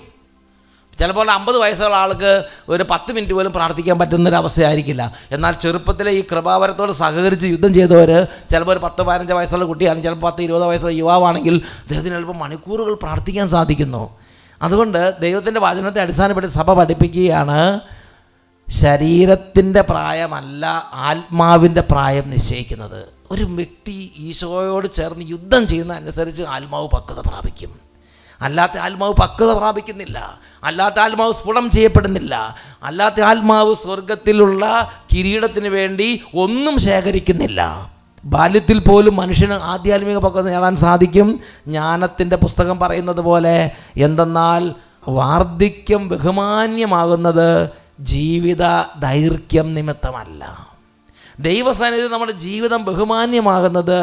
ചിലപ്പോൾ 50 വയസ്സുള്ള ആൾക്ക് ഒരു 10 മിനിറ്റ് പോലും പ്രാർത്ഥിക്കാൻ പറ്റുന്നൊരവസ്ഥയായിരിക്കില്ല. എന്നാൽ ചെറുപ്പത്തിലെ ഈ കൃപാവരത്തോട് സഹകരിച്ച് യുദ്ധം ചെയ്തവർ, ചിലപ്പോൾ ഒരു 10-15 വയസ്സുള്ള കുട്ടിയാണ്, ചിലപ്പോൾ 10-20 വയസ്സുള്ള യുവാവാണെങ്കിൽ അദ്ദേഹത്തിന് ചിലപ്പോൾ മണിക്കൂറുകൾ പ്രാർത്ഥിക്കാൻ സാധിക്കുന്നു. അതുകൊണ്ട് ദൈവത്തിൻ്റെ വചനത്തെ അടിസ്ഥാനപ്പെടുത്തി സഭ പഠിപ്പിക്കുകയാണ്, ശരീരത്തിൻ്റെ പ്രായമല്ല ആത്മാവിൻ്റെ പ്രായം നിശ്ചയിക്കുന്നത്. ഒരു വ്യക്തി ഈശോയോട് ചേർന്ന് യുദ്ധം ചെയ്യുന്ന അനുസരിച്ച് ആത്മാവ് പക്വത പ്രാപിക്കും. അല്ലാത്ത ആത്മാവ് പക്വത പ്രാപിക്കുന്നില്ല, അല്ലാത്ത ആത്മാവ് സ്ഫുടം ചെയ്യപ്പെടുന്നില്ല, അല്ലാത്ത ആത്മാവ് സ്വർഗത്തിലുള്ള കിരീടത്തിന് വേണ്ടി ഒന്നും ശേഖരിക്കുന്നില്ല. ബാല്യത്തിൽ പോലും മനുഷ്യന് ആധ്യാത്മിക പക്വത നേടാൻ സാധിക്കും. ജ്ഞാനത്തിൻ്റെ പുസ്തകം പറയുന്നത് പോലെ, എന്തെന്നാൽ വാർദ്ധക്യം ബഹുമാന്യമാകുന്നത് ജീവിത ദൈർഘ്യം നിമിത്തമല്ല. ദൈവസന്നിധി നമ്മുടെ ജീവിതം ബഹുമാന്യമാകുന്നത്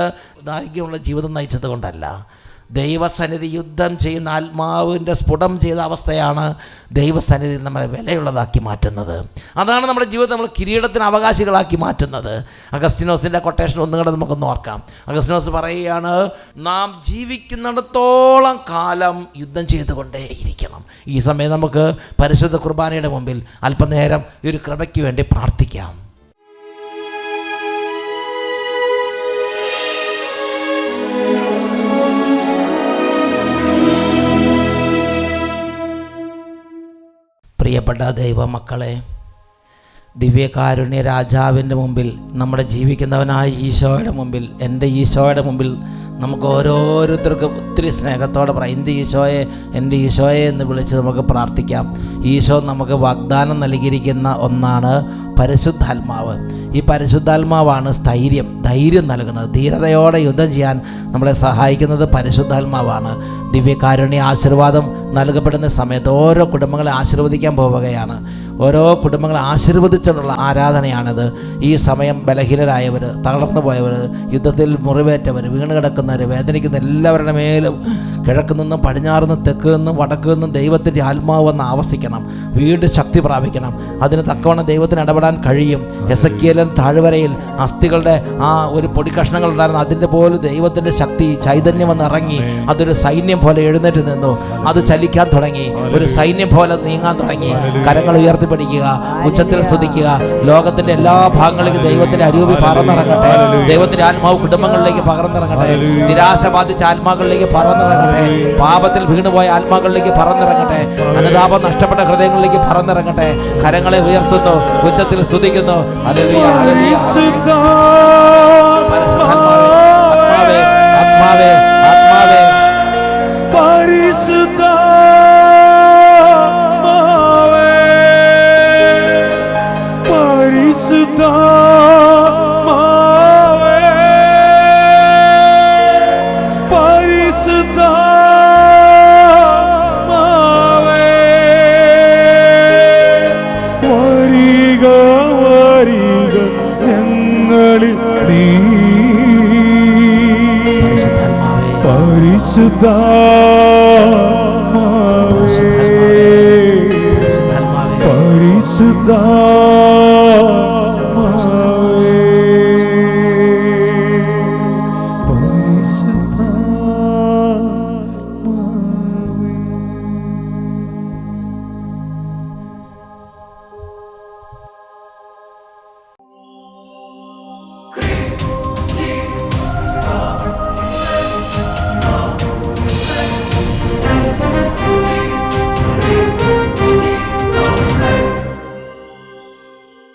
ദൈർഘ്യമുള്ള ജീവിതം നയിച്ചത് കൊണ്ടല്ല. ദൈവസന്നിധി യുദ്ധം ചെയ്യുന്ന ആത്മാവിൻ്റെ സ്ഫുടം ചെയ്ത അവസ്ഥയാണ് ദൈവസന്നിധി നമ്മളെ വിലയുള്ളതാക്കി മാറ്റുന്നത്. അതാണ് നമ്മുടെ ജീവിതം നമ്മൾ കിരീടത്തിന് അവകാശികളാക്കി മാറ്റുന്നത്. അഗസ്തീനോസിൻ്റെ കൊട്ടേഷൻ ഒന്നുകൂടെ നമുക്കൊന്ന് ഓർക്കാം. അഗസ്തീനോസ് പറയുകയാണ്, നാം ജീവിക്കുന്നിടത്തോളം കാലം യുദ്ധം ചെയ്തുകൊണ്ടേയിരിക്കണം. ഈ സമയം നമുക്ക് പരിശുദ്ധ കുർബാനയുടെ മുമ്പിൽ അല്പനേരം ഈ ഒരു കൃപയ്ക്ക് വേണ്ടി പ്രാർത്ഥിക്കാം. പ്രിയപ്പെട്ട ദൈവമക്കളെ, ദിവ്യകാരുണ്യ രാജാവിൻ്റെ മുമ്പിൽ, നമ്മുടെ ജീവിക്കുന്നവനായ ഈശോയുടെ മുമ്പിൽ, എൻ്റെ ഈശോയുടെ മുമ്പിൽ നമുക്ക് ഓരോരുത്തർക്കും ഒത്തിരി സ്നേഹത്തോടെ പറയാം, എൻ്റെ ഈശോയെ എന്ന് വിളിച്ച് നമുക്ക് പ്രാർത്ഥിക്കാം. ഈശോ നമുക്ക് വാഗ്ദാനം നൽകിയിരിക്കുന്ന ഒന്നാണ് പരിശുദ്ധാത്മാവ്. ഈ പരിശുദ്ധാത്മാവാണ് ധൈര്യം നൽകുന്നത്. ധീരതയോടെ യുദ്ധം ചെയ്യാൻ നമ്മളെ സഹായിക്കുന്നത് പരിശുദ്ധാത്മാവാണ്. ദിവ്യകാരുണ്യ ആശീർവാദം നൽകപ്പെടുന്ന സമയത്ത് ഓരോ കുടുംബങ്ങളെ ആശീർവദിക്കാൻ പോവുകയാണ്. ഓരോ കുടുംബങ്ങളെ ആശീർവദിച്ചുകൊണ്ടുള്ള ആരാധനയാണിത്. ഈ സമയം ബലഹീനരായവർ, തളർന്നു പോയവർ, യുദ്ധത്തിൽ മുറിവേറ്റവർ, വീണ് കിടക്കുന്നവർ, വേദനിക്കുന്ന എല്ലാവരുടെ മേലും കിഴക്ക് നിന്നും പടിഞ്ഞാറ് നിന്നും തെക്ക് നിന്നും വടക്ക് നിന്നും ദൈവത്തിൻ്റെ ആത്മാവ് വന്ന് ആവസിക്കണം, വീണ്ടും ശക്തി പ്രാപിക്കണം. അതിന് തക്കവണ്ണം ദൈവത്തിന് ഇടപെടാൻ കഴിയും. എസെക്കിയേലിൻ താഴ്വരയിൽ അസ്ഥികളുടെ ആ ഒരു പൊടി കഷ്ണങ്ങൾ ഉണ്ടായിരുന്നു, അതിൻ്റെ പോലും ദൈവത്തിൻ്റെ ശക്തി ചൈതന്യം വന്ന് ഇറങ്ങി. അതൊരു സൈന്യം പോലെ എഴുന്നേറ്റ് നിന്നു. അത് ചലിക്കാൻ തുടങ്ങി, ഒരു സൈന്യം പോലെ നീങ്ങാൻ തുടങ്ങി. കരങ്ങൾ ഉയർത്തിപ്പിടിക്കുക, ഉച്ചത്തിൽ സ്തുതിക്കുക. ലോകത്തിൻ്റെ എല്ലാ ഭാഗങ്ങളിലേക്ക് ദൈവത്തിൻ്റെ അരൂപി പറന്നിറങ്ങട്ടെ. ദൈവത്തിൻ്റെ ആത്മാവ് കുടുംബങ്ങളിലേക്ക് പകർന്നിറങ്ങട്ടെ. നിരാശ ബാധിച്ച ആത്മാക്കളിലേക്ക് പറന്നിറങ്ങട്ടെ. പാപത്തിൽ വീണുപോയ ആത്മാക്കളിലേക്ക് പറന്നിറങ്ങട്ടെ. അനുതാപം നഷ്ടപ്പെട്ട ഹൃദയങ്ങളിലേക്ക് പറന്നിറങ്ങട്ടെ. കരങ്ങളെ ഉയർത്തുന്നു, ഉച്ചത്തിൽ സ്തുതിക്കുന്നു. Hallelujah, hallelujah. ആത്മാവേ, ആത്മാവേ, ആത്മാവേ,
പരിശുദ്ധ
പരിശുദ്ധാത്മാവേ,
പരിശുദ്ധാത്മാവേ